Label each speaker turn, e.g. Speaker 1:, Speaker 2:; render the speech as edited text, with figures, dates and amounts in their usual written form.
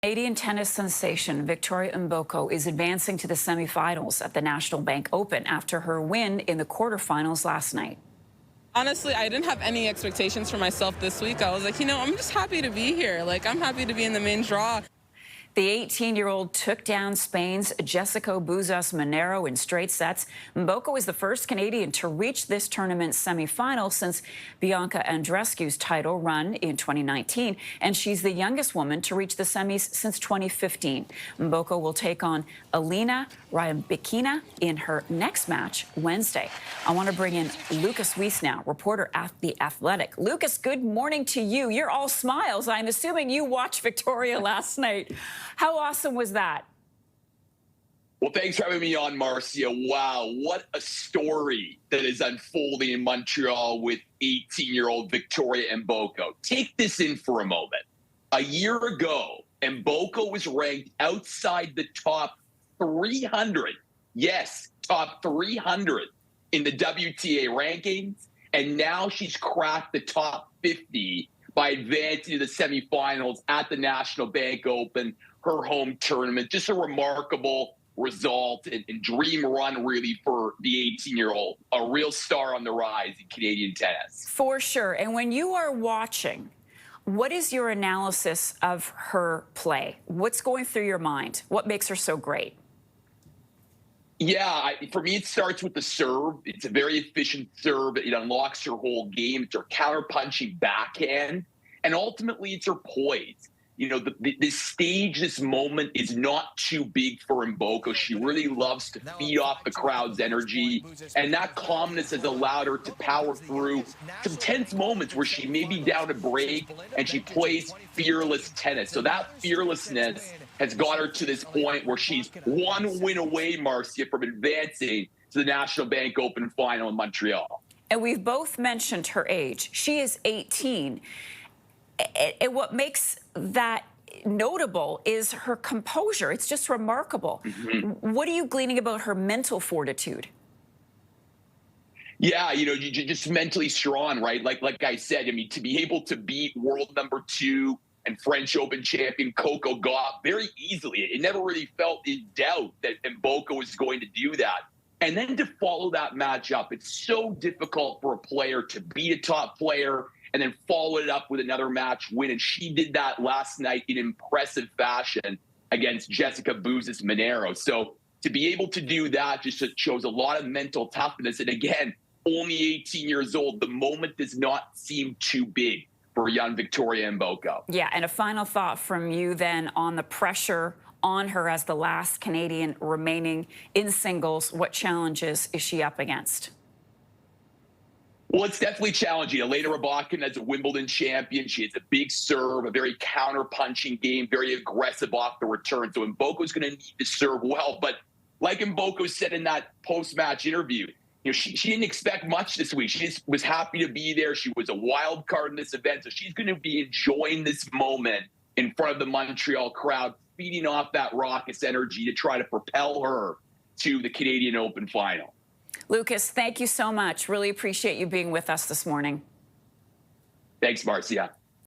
Speaker 1: Canadian tennis sensation Victoria Mboko is advancing to the semifinals at the National Bank Open after her win in the quarterfinals last night.
Speaker 2: Honestly, I didn't have any expectations for myself this week. I was like, I'm just happy to be here. I'm happy to be in the main draw.
Speaker 1: The 18-year-old took down Spain's Jessica Buzas Monero in straight sets. Mboko is the first Canadian to reach this tournament's semifinal since Bianca Andreescu's title run in 2019, and she's the youngest woman to reach the semis since 2015. Mboko will take on Alina Rybakina in her next match Wednesday. I want to bring in Lukas Weese now, reporter at The Athletic. Lukas, good morning to you. You're all smiles. I'm assuming you watched Victoria last night. How awesome was that?
Speaker 3: Well, thanks for having me on, Marcia. Wow, what a story that is unfolding in Montreal with 18-year-old Victoria Mboko. Take this in for a moment. A year ago, Mboko was ranked outside the top 300. Yes, top 300 in the WTA rankings. And now she's cracked the top 50 by advancing to the semifinals at the National Bank Open, her home tournament. Just a remarkable result and dream run, really, for the 18-year-old. A real star on the rise in Canadian tennis.
Speaker 1: For sure. And when you are watching, what is your analysis of her play? What's going through your mind? What makes her so great?
Speaker 3: Yeah, for me, it starts with the serve. It's a very efficient serve. It unlocks her whole game. It's her counter-punching backhand. And ultimately, it's her poise. This stage, this moment is not too big for Mboko. She really loves to feed off the crowd's energy. And that calmness has allowed her to power through some tense moments where she may be down a break and she plays fearless tennis. So that fearlessness has got her to this point where she's one win away, Marcia, from advancing to the National Bank Open final in Montreal.
Speaker 1: And we've both mentioned her age. She is 18. And what makes that notable is her composure. It's just remarkable. What are you gleaning about her mental fortitude?
Speaker 3: Yeah, you're just mentally strong, right? Like I said, to be able to beat world number 2 and French Open champion Coco Gauff very easily. It never really felt in doubt that Mboko was going to do that. And then to follow that match up, it's so difficult for a player to beat a top player and then follow it up with another match win. And she did that last night in impressive fashion against Jessica Buzas Monero. So to be able to do that just shows a lot of mental toughness. And again, only 18 years old, the moment does not seem too big for young Victoria Mboko.
Speaker 1: Yeah, and a final thought from you then on the pressure on her as the last Canadian remaining in singles. What challenges is she up against?
Speaker 3: Well, it's definitely challenging. Elena Rybakina is a Wimbledon champion. She has a big serve, a very counter-punching game, very aggressive off the return. So Mboko's going to need to serve well. But like Mboko said in that post-match interview, she didn't expect much this week. She just was happy to be there. She was a wild card in this event. So she's going to be enjoying this moment in front of the Montreal crowd, feeding off that raucous energy to try to propel her to the Canadian Open final.
Speaker 1: Lukas, thank you so much. Really appreciate you being with us this morning.
Speaker 3: Thanks, Marcia.